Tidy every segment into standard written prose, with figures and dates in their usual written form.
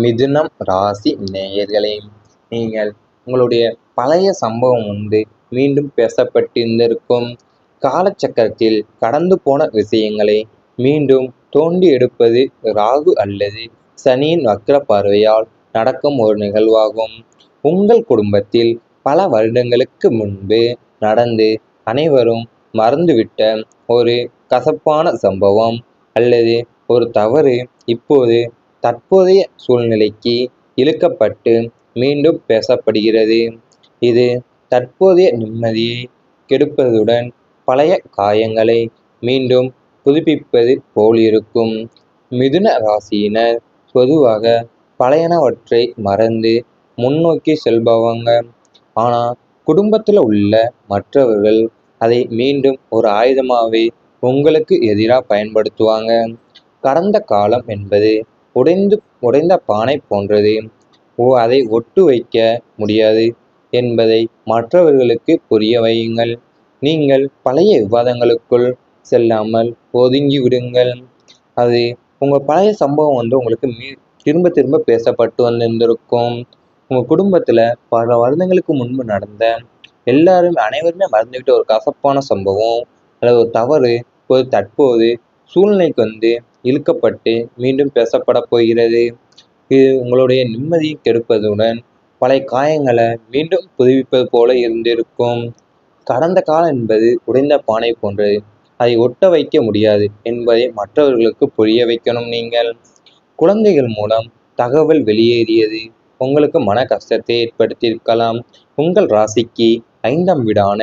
மிதுனம் ராசி நேயர்களே, நீங்கள் உங்களுடைய பழைய சம்பவம் மீண்டும் பேசப்பட்டிருந்திருக்கும். காலச்சக்கரத்தில் கடந்து போன விஷயங்களை மீண்டும் தோண்டி எடுப்பது ராகு அல்லது சனியின் வக்ர பார்வையால் நடக்கும் ஒரு நிகழ்வாகும். உங்கள் குடும்பத்தில் பல வருடங்களுக்கு முன்பு நடந்து அனைவரும் மறந்துவிட்ட ஒரு கசப்பான சம்பவம் அல்லது ஒரு தவறு இப்போது தற்போதைய சூழ்நிலைக்கு இழுக்கப்பட்டு மீண்டும் பேசப்படுகிறது. இது தற்போதைய நிம்மதியை கெடுப்பதுடன் பழைய காயங்களை மீண்டும் புதுப்பிப்பது போல் இருக்கும். மிதுன ராசியினர் பொதுவாக பழையனவற்றை மறந்து முன்னோக்கி செல்பவங்க. ஆனால் குடும்பத்தில் உள்ள மற்றவர்கள் அதை மீண்டும் ஒரு ஆயுதமாகவே உங்களுக்கு எதிராக பயன்படுத்துவாங்க. கடந்த காலம் என்பது உடைந்த பானை போன்றது. அதை ஒட்டு வைக்க முடியாது என்பதை மற்றவர்களுக்கு புரிய வையுங்கள். நீங்கள் பழைய விவாதங்களுக்குள் செல்லாமல் ஒதுங்கி விடுங்கள். அது உங்கள் பழைய சம்பவம் உங்களுக்கு திரும்ப திரும்ப பேசப்பட்டு வந்திருந்திருக்கும். உங்கள் குடும்பத்தில் பல வருடங்களுக்கு முன்பு நடந்த அனைவருமே மறந்துவிட்ட ஒரு கசப்பான சம்பவம் அல்லது ஒரு தவறு தற்போது சூழ்நிலைக்கு இழுக்கப்பட்டு மீண்டும் பேசப்பட போகிறது. இது உங்களுடைய நிம்மதியை கெடுப்பதுடன் பழைய காயங்களை மீண்டும் புதுப்பிப்பது போல இருந்திருக்கும். கடந்த காலம் என்பது உடைந்த பானை போன்றது. அதை ஒட்ட வைக்க முடியாது என்பதை மற்றவர்களுக்கு புரிய வைக்கணும். நீங்கள் குழந்தைகள் மூலம் தகவல் வெளியேறியது உங்களுக்கு மன கஷ்டத்தை ஏற்படுத்தியிருக்கலாம். உங்கள் ராசிக்கு 5ஆம் வீடான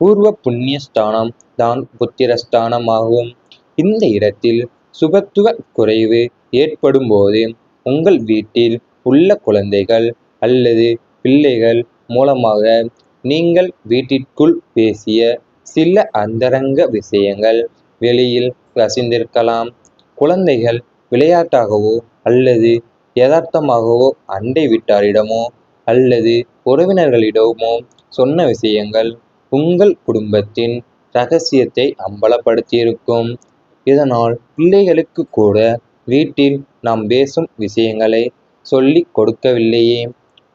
பூர்வ புண்ணிய ஸ்தானம் தான் புத்திரஸ்தானம் ஆகும். இந்த இடத்தில் சுபத்துவ குறைவு ஏற்படும் போது உங்கள் வீட்டில் உள்ள குழந்தைகள் அல்லது பிள்ளைகள் மூலமாக நீங்கள் வீட்டிற்குள் பேசிய சில அந்தரங்க விஷயங்கள் வெளியில் கசிந்திருக்கலாம். குழந்தைகள் விளையாட்டாகவோ அல்லது யதார்த்தமாகவோ அண்டை வீட்டாரிடமோ அல்லது உறவினர்களிடமோ சொன்ன விஷயங்கள் உங்கள் குடும்பத்தின் இரகசியத்தை அம்பலப்படுத்தியிருக்கும். இதனால் பிள்ளைகளுக்கு கூட வீட்டில் நாம் பேசும் விஷயங்களை சொல்லிக் கொடுக்கவில்லையே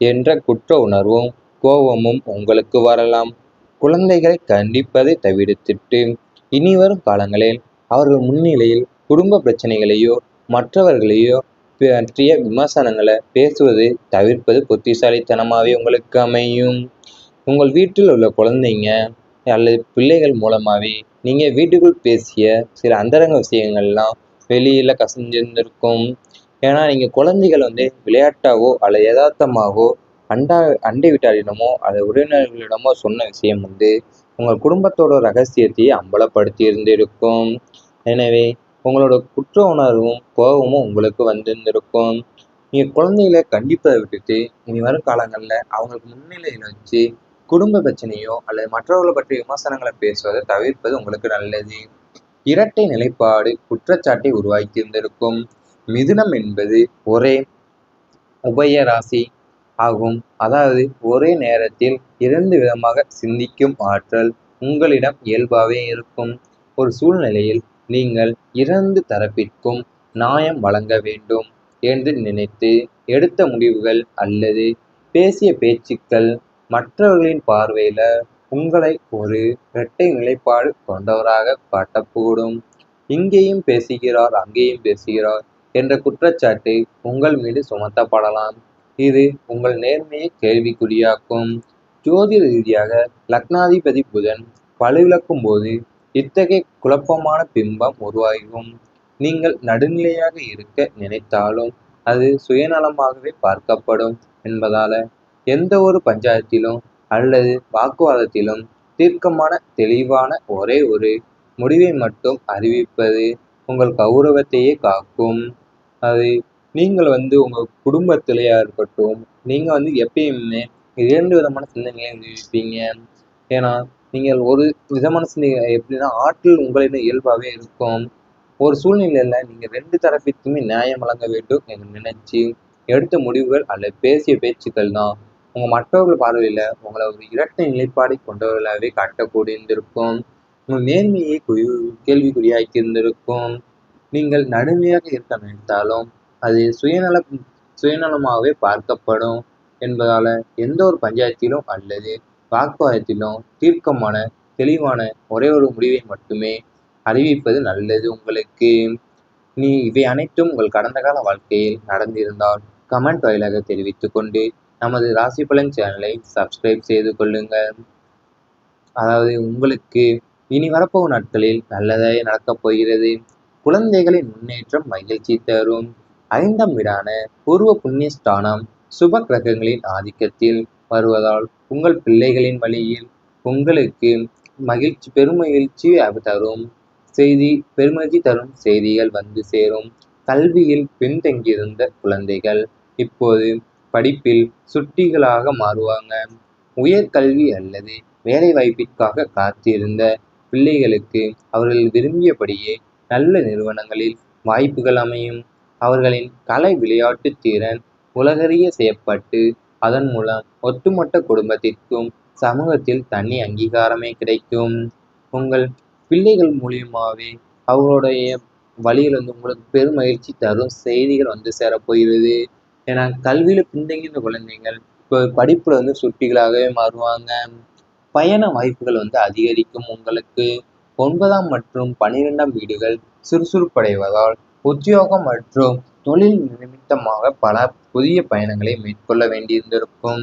என்ற குற்ற உணர்வும் கோபமும் உங்களுக்கு வரலாம். குழந்தைகளை கண்டிப்பதை தவிர்த்துட்டு இனிவரும் காலங்களில் அவர்கள் முன்னிலையில் குடும்ப பிரச்சனைகளையோ மற்றவர்களையோ பற்றிய விமர்சனங்களை பேசுவது தவிர்ப்பது புத்திசாலித்தனமாகவே உங்களுக்கு அமையும். உங்கள் வீட்டில் உள்ள குழந்தைங்க அல்லது பிள்ளைகள் மூலமாகவே நீங்கள் வீட்டுக்குள் பேசிய சில அந்தரங்க விஷயங்கள்லாம் வெளியில் கசிஞ்சிருந்திருக்கும். ஏன்னா நீங்கள் குழந்தைகள் விளையாட்டாகவோ அல்லது யதார்த்தமாகவோ அண்டை வீட்டாரிடமோ அல்லது உறவினர்களிடமோ சொன்ன விஷயம் உங்கள் குடும்பத்தோட ரகசியத்தையே அம்பலப்படுத்தி இருந்திருக்கும். எனவே உங்களோட குற்ற உணர்வும் கோபமும் உங்களுக்கு வந்திருந்திருக்கும். நீங்கள் குழந்தைகளை கண்டிப்பதை விட்டுட்டு இனி வரும் காலங்களில் அவங்களுக்கு முன்னிலையில் வச்சு குடும்ப பிரச்சனையோ அல்லது மற்றவர்களை பற்றிய விமர்சனங்களை பேசுவதை தவிர்ப்பது உங்களுக்கு நல்லது. இரட்டை நிலைப்பாடு குற்றச்சாட்டை உருவாக்கி இருந்திருக்கும். மிதுனம் என்பது ஒரே உபய ராசி ஆகும். அதாவது ஒரே நேரத்தில் 2 விதமாக சிந்திக்கும் ஆற்றல் உங்களிடம் இயல்பாகவே இருக்கும். ஒரு சூழ்நிலையில் நீங்கள் 2 தரப்பிற்கும் நியாயம் வழங்க வேண்டும் என்று நினைத்து எடுத்த முடிவுகள் அல்லது பேசிய பேச்சுக்கள் மற்றவர்களின் பார்வையில் உங்களை ஒரு இரட்டை நிலைப்பாடு கொண்டவராக காட்டக்கூடும். இங்கேயும் பேசுகிறார் அங்கேயும் பேசுகிறார் என்ற குற்றச்சாட்டு உங்கள் மீது சுமத்தப்படலாம். இது உங்கள் நேர்மையை கேள்விக்குறியாக்கும். ஜோதிட ரீதியாக லக்னாதிபதி புதன் வலுவிழக்கும் போது இத்தகைய குழப்பமான பிம்பம் உருவாகும். நீங்கள் நடுநிலையாக இருக்க நினைத்தாலும் அது சுயநலமாகவே பார்க்கப்படும் என்பதால எந்த ஒரு பஞ்சாயத்திலும் அல்லது வாக்குவாதத்திலும் தீர்க்கமான தெளிவான ஒரே ஒரு முடிவை மட்டும் அறிவிப்பது உங்கள் கௌரவத்தையே காக்கும். அது நீங்கள் உங்கள் குடும்பத்திலேயா இருக்கட்டும், நீங்கள் எப்பயுமே 2 விதமான சிந்தனைகளை இருப்பீங்க. ஏன்னா நீங்கள் ஒரு விதமான சிந்தனை எப்படின்னா ஆற்றல் உங்களிடம் இயல்பாகவே இருக்கும். ஒரு சூழ்நிலையில் நீங்கள் 2 தரப்பிற்குமே நியாயம் வழங்க வேண்டும் என்று நினைச்சு எடுத்த முடிவுகள் அல்லது பேசிய பேச்சுக்கள் தான் உங்கள் மற்றவர்கள் பார்வையில் உங்களை ஒரு இரட்டை நிலைப்பாடை கொண்டவர்களாகவே காட்டக்கூடியிருந்திருக்கும். உங்கள் நேர்மையை கேள்விக்குறியாக்கி இருந்திருக்கும். நீங்கள் நடுமையாக இருக்க நினைத்தாலும் அது சுயநல சுயநலமாகவே பார்க்கப்படும் என்பதால் எந்த ஒரு பஞ்சாயத்திலும் அல்லது வாக்குவாதத்திலும் தீர்க்கமான தெளிவான ஒரே ஒரு முடிவை மட்டுமே அறிவிப்பது நல்லது உங்களுக்கு. இவை அனைத்தும் உங்கள் கடந்த கால வாழ்க்கையில் நடந்திருந்தால் கமெண்ட் வாயிலாக தெரிவித்துக் கொண்டு நமது ராசி பலன் சேனலை சப்ஸ்கிரைப் செய்து கொள்ளுங்கள். அதாவது உங்களுக்கு இனி வரப்போகும் நாட்களில் நல்லதே நடக்கப் போகிறது. குழந்தைகளின் முன்னேற்றம் மகிழ்ச்சி தரும். 5ஆம் வீடான பூர்வ புண்ணிய ஸ்தானம் சுப கிரகங்களின் ஆதிக்கத்தில் வருவதால் உங்கள் பிள்ளைகளின் வழியில் உங்களுக்கு பெருமகிழ்ச்சி தரும் பெருமகிழ்ச்சி தரும் செய்திகள் வந்து சேரும். கல்வியில் பின்தங்கியிருந்த குழந்தைகள் இப்போது படிப்பில் சுட்டிகளாக மாறுவாங்க. உயர்கல்வி அல்லது வேலை வாய்ப்பிற்காக காத்திருந்த பிள்ளைகளுக்கு அவர்கள் விரும்பியபடியே நல்ல நிறுவனங்களில் வாய்ப்புகள் அமையும். அவர்களின் கலை விளையாட்டு திறன் உலகறிய செய்யப்பட்டு அதன் மூலம் ஒட்டுமொத்த குடும்பத்திற்கும் சமூகத்தில் தனி அங்கீகாரமே கிடைக்கும். உங்கள் பிள்ளைகள் மூலியமாகவே அவர்களுடைய வழியில் உங்களுக்கு பெருமகிழ்ச்சி தரும் செய்திகள் வந்து சேரப்போகிறது. ஏன்னா கல்வியில் பின்தங்கிய குழந்தைகள் இப்போ படிப்பில் சுட்டிகளாகவே மாறுவாங்க. பயண வாய்ப்புகள் அதிகரிக்கும் உங்களுக்கு. 9ஆம் மற்றும் 12ஆம் வீடுகள் சுறுசுறுப்படைவதால் உத்தியோகம் மற்றும் தொழில் நிமித்தமாக பல புதிய பயணங்களை மேற்கொள்ள வேண்டியிருந்திருக்கும்.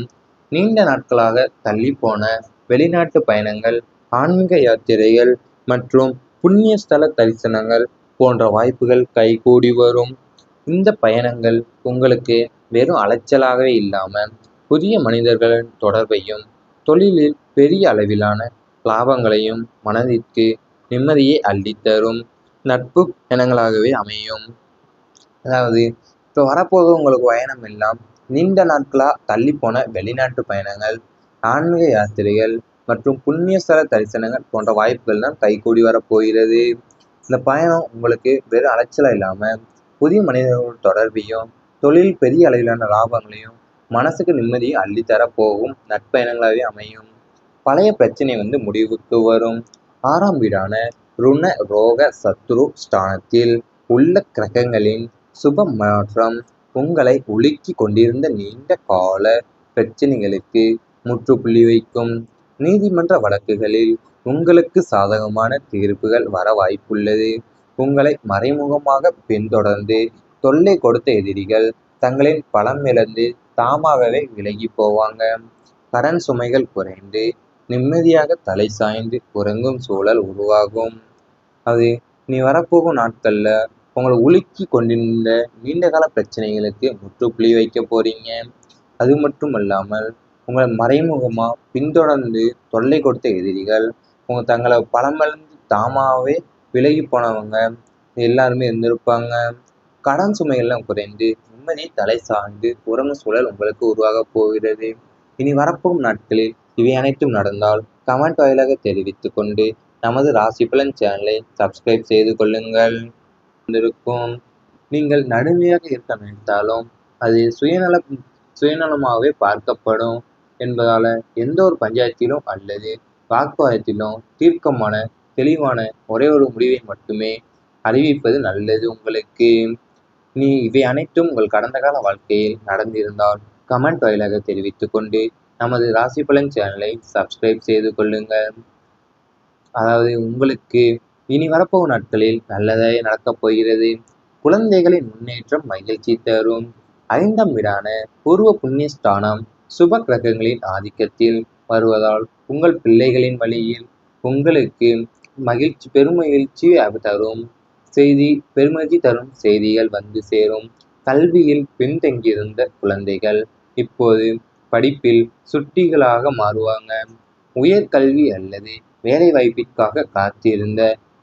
நீண்ட நாட்களாக தள்ளி போன வெளிநாட்டு பயணங்கள், ஆன்மீக யாத்திரைகள் மற்றும் புண்ணிய ஸ்தல தரிசனங்கள் போன்ற வாய்ப்புகள் கைகூடி வரும். இந்த பயணங்கள் உங்களுக்கு வெறும் அலைச்சலாகவே இல்லாமல் புதிய மனிதர்களின் தொடர்பையும் தொழிலில் பெரிய அளவிலான லாபங்களையும் மனதிற்கு நிம்மதியை அள்ளித்தரும் நட்பு பயணங்களாகவே அமையும். அதாவது இப்போ வரப்போது உங்களுக்கு பயணம் எல்லாம் நீண்ட நாட்களாக தள்ளி போன வெளிநாட்டு பயணங்கள், ஆன்மீக யாத்திரைகள் மற்றும் புண்ணிய ஸ்தல தரிசனங்கள் போன்ற வாய்ப்புகள் தான் கைகூடி வரப்போகிறது. இந்த பயணம் உங்களுக்கு வெறும் அலைச்சலாக இல்லாமல் புதிய மனிதர்கள் தொடர்பையும் தொழில் பெரிய அளவிலான லாபங்களையும் மனசுக்கு நிம்மதியை அள்ளித்தர போகும் நட்பயணங்களாகவே அமையும். பழைய பிரச்சனை முடிவுக்கு வரும். 6ஆம் வீடான ருண ரோக சத்ரு ஸ்தானத்தில் உள்ள கிரகங்களின் சுப மாற்றம் உங்களை உலுக்கி கொண்டிருந்த நீண்ட கால பிரச்சனைகளுக்கு முற்றுப்புள்ளி வைக்கும். நீதிமன்ற வழக்குகளில் உங்களுக்கு சாதகமான தீர்ப்புகள் வர வாய்ப்புள்ளது. உங்களை மறைமுகமாக பின்தொடர்ந்து தொல்லை கொடுத்த எதிரிகள் தங்களின் பலம் இழந்து தாமாகவே விலகி போவாங்க. கடன் சுமைகள் குறைந்து நிம்மதியாக தலை சாய்ந்து உறங்கும் சூழல் உருவாகும். அது நீ வரப்போகும் நாட்கள்ல உங்களை உலுக்கி கொண்டிருந்த நீண்டகால பிரச்சனைகளுக்கு முற்றுப்புள்ளி வைக்க போறீங்க. அது மட்டும் அல்லாமல் உங்களை மறைமுகமா பின்தொடர்ந்து தொல்லை கொடுத்த எதிரிகள் தங்களை பலமளந்து தாமாகவே விலகி போனவங்க எல்லாருமே இருந்திருப்பாங்க. கடன் சுமைகள்லாம் குறைந்து நிம்மதி தலை சார்ந்து உறங்கும் சூழல் உங்களுக்கு உருவாக போகிறது. இனி வரப்போகும் நாட்களில் இவை அனைத்தும் நடந்தால் கமெண்ட் வாயிலாக தெரிவித்துக் கொண்டு நமது ராசி பலன் சேனலை சப்ஸ்கிரைப் செய்து கொள்ளுங்கள். இருக்கும் நீங்கள் நடுமையாக இருக்க நினைத்தாலும் அது சுயநலமாகவே பார்க்கப்படும் என்பதால் எந்த ஒரு பஞ்சாயத்திலும் அல்லது வாக்குவாதத்திலும் தீர்க்கமான தெளிவான ஒரே ஒரு முடிவை மட்டுமே அறிவிப்பது நல்லது உங்களுக்கு. இவை அனைத்தும் உங்கள் கடந்த கால வாழ்க்கையில் நடந்திருந்தால் கமெண்ட் வாயிலாக தெரிவித்துக் கொண்டு நமது ராசி பலன் சேனலை சப்ஸ்கிரைப் செய்து கொள்ளுங்கள். அதாவது உங்களுக்கு இனி வரப்போகும் நாட்களில் நல்லதே நடக்கப் போகிறது. குழந்தைகளின் முன்னேற்றம் மகிழ்ச்சி தரும். 5ஆம் வீடான பூர்வ புண்ணிய ஸ்தானம் சுப கிரகங்களின் ஆதிக்கத்தில் வருவதால் உங்கள் பிள்ளைகளின் வழியில் உங்களுக்கு பெருமகிழ்ச்சி தரும் பெருமகிழ்ச்சி தரும் செய்திகள் வந்து சேரும். கல்வியில் பின்தங்கியிருந்த குழந்தைகள் இப்போது படிப்பில் சுட்டிகளாக மாறுவாங்க. உயர்கல்வி அல்லது வேலை வாய்ப்பிற்காக காத்திருந்த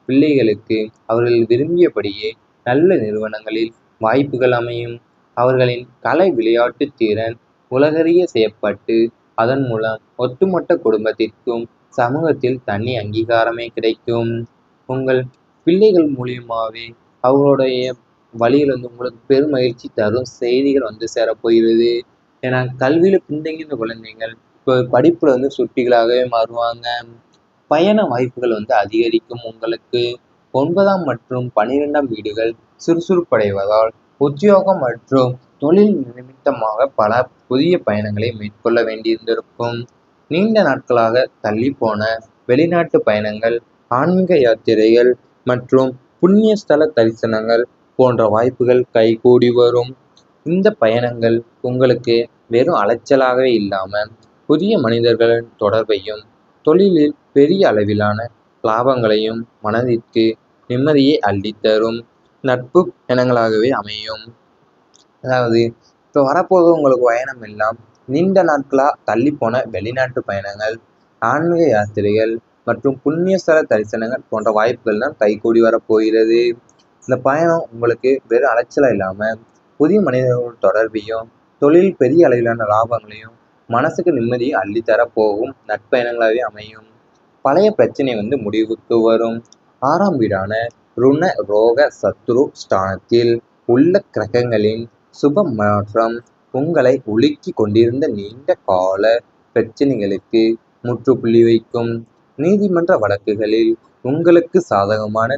பிள்ளைகளுக்கு அவர்கள் விரும்பியபடியே நல்ல நிறுவனங்களில் வாய்ப்புகள் அமையும். அவர்களின் கலை விளையாட்டு திறன் உலகறிய செய்யப்பட்டு அதன் மூலம் ஒட்டுமொத்த குடும்பத்திற்கும் சமூகத்தில் தனி அங்கீகாரமே கிடைக்கும். உங்கள் பிள்ளைகள் மூலியமாகவே அவர்களுடைய வழியில் உங்களுக்கு பெருமகிழ்ச்சி தரும் செய்திகள் வந்து சேரப்போகிறது. ஏன்னா கல்வியில் பின்தங்கிய குழந்தைகள் இப்போ படிப்பில் சுட்டிகளாகவே மாறுவாங்க. பயண வாய்ப்புகள் அதிகரிக்கும் உங்களுக்கு. 9ஆம் மற்றும் 12ஆம் வீடுகள் சுறுசுறுப்படைவதால் உத்தியோகம் மற்றும் தொழில் நிமித்தமாக பல புதிய பயணங்களை மேற்கொள்ள வேண்டியிருந்திருக்கும். நீண்ட நாட்களாக தள்ளிப்போன வெளிநாட்டு பயணங்கள், ஆன்மீக யாத்திரைகள் மற்றும் புண்ணிய ஸ்தல தரிசனங்கள் போன்ற வாய்ப்புகள் கைகூடி வரும். இந்த பயணங்கள் உங்களுக்கு வெறும் அலைச்சலாகவே இல்லாமல் புதிய மனிதர்களின் தொடர்பையும் தொழிலில் பெரிய அளவிலான லாபங்களையும் மனதிற்கு நிம்மதியை அள்ளித்தரும் நட்பு பயணங்களாகவே அமையும். அதாவது இப்போ வரப்போக உங்களுக்கு பயணம் எல்லாம் நீண்ட நாட்களாக தள்ளிப்போன வெளிநாட்டு பயணங்கள், ஆன்மீக யாத்திரைகள் மற்றும் புண்ணிய ஸ்தல தரிசனங்கள் போன்ற வாய்ப்புகள் தான் கைகூடி வரப்போகிறது. இந்த பயணம் உங்களுக்கு வெறும் அலைச்சலாக இல்லாமல் புதிய மனிதர்களோட தொடர்பையும் தொழில் பெரிய அளவிலான லாபங்களையும் மனசுக்கு நிம்மதியை அள்ளித்தர போகும் நட்பயணங்களாகவே அமையும். பழைய பிரச்சனை முடிவுக்கு வரும். 6ஆம் வீடான ருண ரோக சத்ரு ஸ்தானத்தில் உள்ள கிரகங்களின் சுப மாற்றம் உங்களை உலுக்கி கொண்டிருந்த நீண்ட கால பிரச்சனைகளுக்கு முற்றுப்புள்ளி வைக்கும். நீதிமன்ற வழக்குகளில் உங்களுக்கு சாதகமான